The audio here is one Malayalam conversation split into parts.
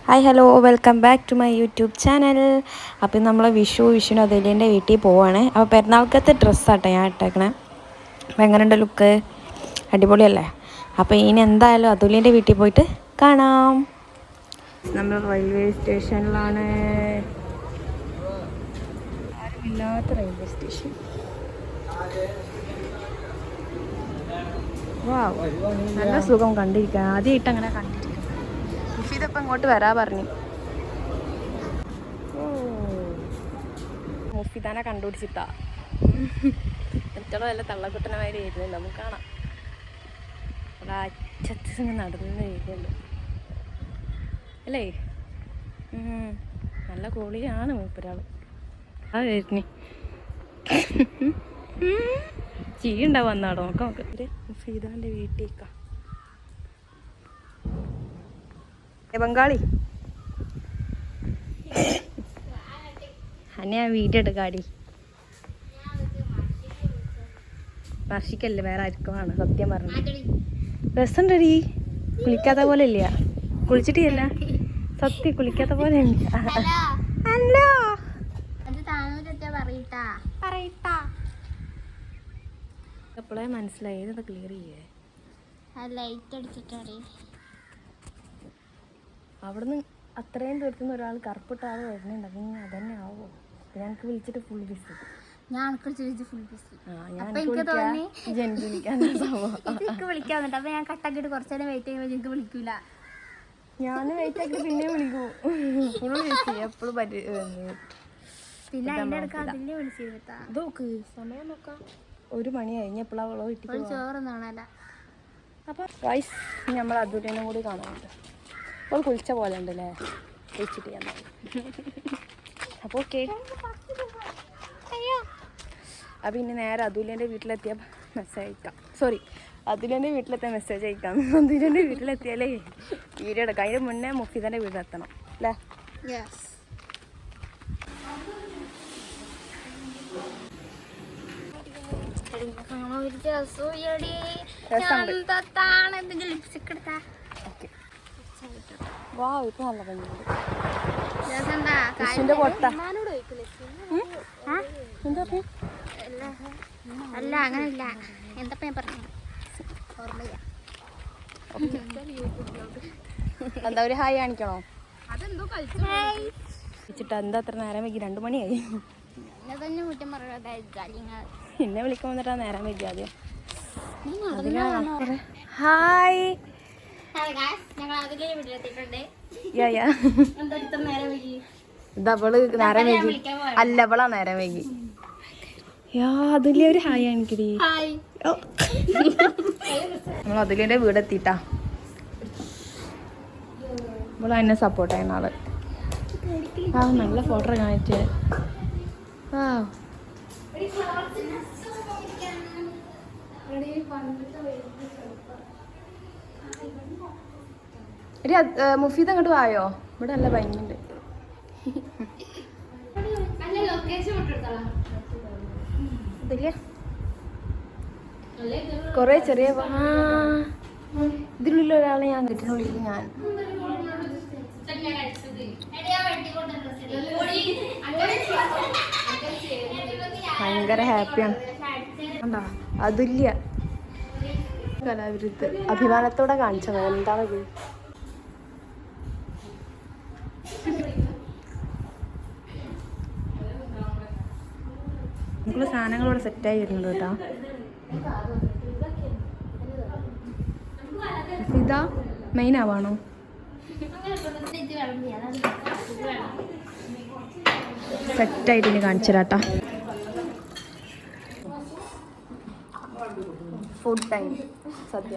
Hi hello welcome back to my YouTube channel. അപ്പം നമ്മൾ വിഷുവിന് അതുലിൻ്റെ വീട്ടിൽ പോവുകയാണ്. അപ്പോൾ പെരുന്നാൾക്കത്തെ ഡ്രസ്സാട്ടെ ഞാൻ ഇട്ടേക്കണേ. അപ്പോൾ എങ്ങനെയുണ്ട് ലുക്ക്? അടിപൊളിയല്ലേ? അപ്പോൾ ഇനി എന്തായാലും അതുലിൻ്റെ വീട്ടിൽ പോയിട്ട് കാണാം. നമ്മൾ റെയിൽവേ സ്റ്റേഷനിലാണ്. ആരുമില്ലാത്ത റെയിൽവേ സ്റ്റേഷൻ. നല്ല സുഖം കണ്ടിരിക്കാൻ. ആദ്യമായിട്ട് അങ്ങനെ കണ്ടിരിക്കും. മുഫീദപ്പം ഇങ്ങോട്ട് വരാ പറഞ്ഞു. മുഫീദാനെ കണ്ടുപിടിച്ചിട്ടാ. എത്ര വല്ല തള്ളക്കുട്ടനമാര് വരുന്നുണ്ട്. നമുക്ക് കാണാം. അവിടെ അച്ഛത്ത് നടന്ന് വരുന്നുണ്ട് അല്ലേ? നല്ല കോളിയാണ് മൂപ്പരാള്. ആ വരുന്നേ ചിരി ഉണ്ടാവും വന്നാടോ. നോക്കാം നമുക്ക്. മുഫീദാൻ്റെ വീട്ടിലേക്കാ. ബംഗാളി അന്നെ ഞാൻ വീഡിയോ എടുക്കാടി. വർഷിക്കല്ലേ, വേറെ ആർക്കുമാണ് സത്യം പറഞ്ഞു. രസമുണ്ടടി. കുളിക്കാത്ത പോലെ ഇല്ല. കുളിച്ചിട്ടില്ല സത്യം, കുളിക്കാത്ത പോലെ എപ്പോഴേ മനസ്സിലായി. ഇതെന്താ ക്ലിയർ ചെയ്യേ? അവിടുന്ന് അത്രയും ദൂരത്തുനിന്ന് ഒരാൾ കറുപ്പിട്ടാതെ വരുന്നുണ്ടെങ്കിൽ അതന്നെ ആവോ? ഞങ്ങൾക്ക് വിളിച്ചിട്ട് ഫുൾ ബിസി. ഞാൻ വെയിറ്റ് ആക്കി പിന്നെ വിളിക്കൂ. ഫുൾ ബിസി എപ്പോഴും നോക്ക്. സമയം നോക്കാം. 1 മണി കഴിഞ്ഞ് എപ്പോഴാവളോ വീട്ടിൽ ചോറുന്നാണല്ല. അപ്പൊ വൈസ് നമ്മൾ അതുലിനും കൂടി കാണാനുണ്ട്. അപ്പോൾ കുളിച്ച പോലെ ഉണ്ടല്ലേ? കുളിച്ചിട്ട് ഞാൻ അപ്പോൾ ഓക്കെ. അപ്പം ഇനി നേരെ അതുലിൻ്റെ വീട്ടിലെത്തിയ മെസ്സേജ് അയക്കാം. സോറി, അതുലിൻ്റെ വീട്ടിലെത്തിയ മെസ്സേജ് അയക്കാം. അതുലിൻ്റെ വീട്ടിലെത്തിയാലേ വീഡിയോ എടുക്കാം. അതിന് മുന്നേ മുഫീദൻ്റെ വീട്ടിലെത്തണം അല്ലേ? ഇപ്പൊ നല്ല ഭംഗിയുണ്ട്. അല്ല അങ്ങനല്ല. എന്താ ഞാൻ പറഞ്ഞു? എന്താ ഒരു ഹായ് കാണിക്കണോ? എന്താ അത്ര നേരം വൈകി? 2 മണിയായി. എന്നെ വിളിക്കാൻ വന്നിട്ടാ നേരം വൈകി. ആദ്യം ഹായ് ഇതവള് നേരം വൈകി. അല്ല, അവളാ നേരം വൈകി. അതുലിയ ഒരു ഹായ് കാണിക്കടി. നമ്മൾ അതുലിന്റെ വീടെത്തിട്ടാ. അവള് എന്നെ സപ്പോർട്ട് ചെയ്യുന്ന ആള്. നല്ല ഫോട്ടോ കാണിച്ചേ. മുഫീദ് അങ്ങോട്ട് വായോ? ഇവിടെ നല്ല ഭംഗിയുണ്ട്. കൊറേ ചെറിയ ഇതിലുള്ള ഒരാളെ ഞാൻ കിട്ടുന്നുള്ളിൽ. ഞാൻ ഭയങ്കര ഹാപ്പിയാണ്. കണ്ടാ അതുല്യ കലാവിരുദ്ധ അഭിമാനത്തോടെ കാണിച്ചത്. എന്താണത്? നമുക്കുള്ള സാധനങ്ങളിവിടെ സെറ്റായി വരുന്നുണ്ട് കേട്ടോ. ഇതാ മെയിൻ ആവാണോ? സെറ്റായിട്ട് ഇനി കാണിച്ചു തരാട്ടാ. ഫുഡ് ടൈം സദ്യ.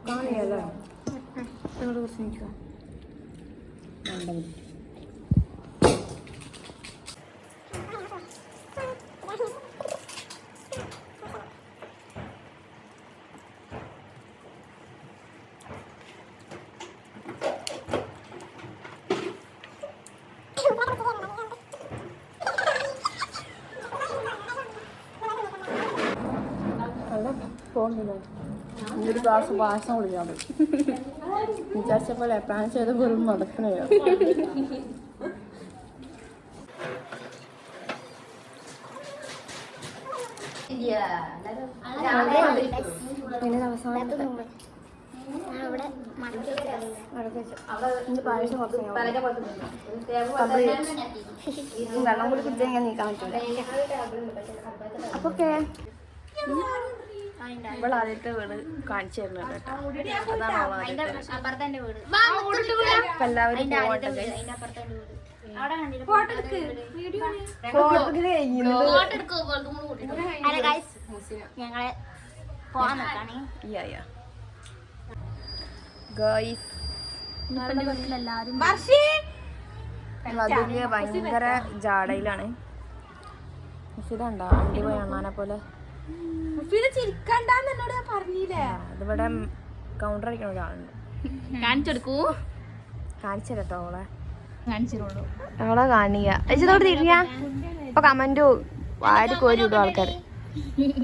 കാണിയല്ലേ? കുറച്ച് നിൽക്കാം. പോകുന്നില്ല ഒരു ഗ്ലാസ് പായസം കുടിക്കാൻ പറ്റും വിചാരിച്ചപ്പോലെ പ്ലാൻ ചെയ്ത വെറും നടക്കണയോ. പിന്നെ അവസാനം പായസം കുറച്ച് വെള്ളം കൂടി കുടിച്ചാൽ ഇങ്ങനെ നീക്കാൻ പറ്റില്ല. അപ്പൊ ഓക്കെ ഇവിടെ ആദ്യത്തെ വീട് കാണിച്ചു തരുന്നുണ്ട് കേട്ടോ. അതാണ് അപ്പൊ എല്ലാവരും ഞങ്ങളെ പോവാൻ നോക്കാണേ. അതില് ഭയങ്കര ജാടയിലാണ്. ഇതുണ്ടോ വണ്ടി പോയി അണ്ണാനെ പോലെ. ഇതിവിടെ കൗണ്ടർ അടിക്കുന്ന ഒരാളുണ്ട്. കാണിച്ചെടുക്കൂ. കാണിച്ചല്ലോ ഓളെ കാണിച്ചിരുള്ളൂ. ഞങ്ങളെ കാണിയ ഇതോട് തിരിഞ്ഞ ഇപ്പൊ കമന്റ് വാരി കോരി വിടും ആൾക്കാർ.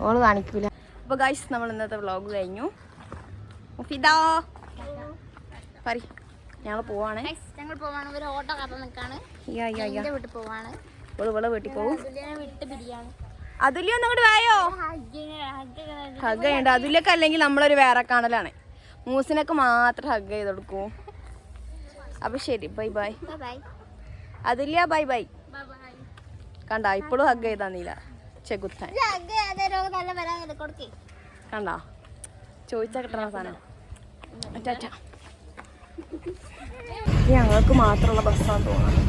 ഓള് കാണിക്കൂല. അപ്പൊ ഗൈസ് നമ്മൾ ഇന്നത്തെ വ്ളോഗ് കഴിഞ്ഞു. ഞങ്ങൾ പോവാണ്. ഞങ്ങൾ പോവാണ്. ഒരു ഓട്ടോ കാത്തു നിൽക്കാണ്. വീട്ടിൽ പോവാണ്. ഇവള് വീട്ടിൽ പോവും. വിട്ട് ബിരിയാണി അതുല്യ ഒന്നും വായോ ഹഗ് ചെയ്യണ്ട. അതുല്യൊക്കെ അല്ലെങ്കിൽ നമ്മളൊരു വേറെ കാണലാണ്. മൂസിനൊക്കെ മാത്രം ഹഗ് ചെയ്ത് കൊടുക്കും. അപ്പൊ ശരി, ബൈ ബൈ. അതുല്യ ബൈ ബൈ. കണ്ട ഇപ്പോഴും ഹഗ് ചെയ്ത് തന്നില്ല ചെകുത്താൻ. കണ്ട ചോദിച്ചാ കിട്ടണ സാധനം. ഞങ്ങൾക്ക് മാത്രമുള്ള ബസ്സാന്ന് തോന്നുന്നു.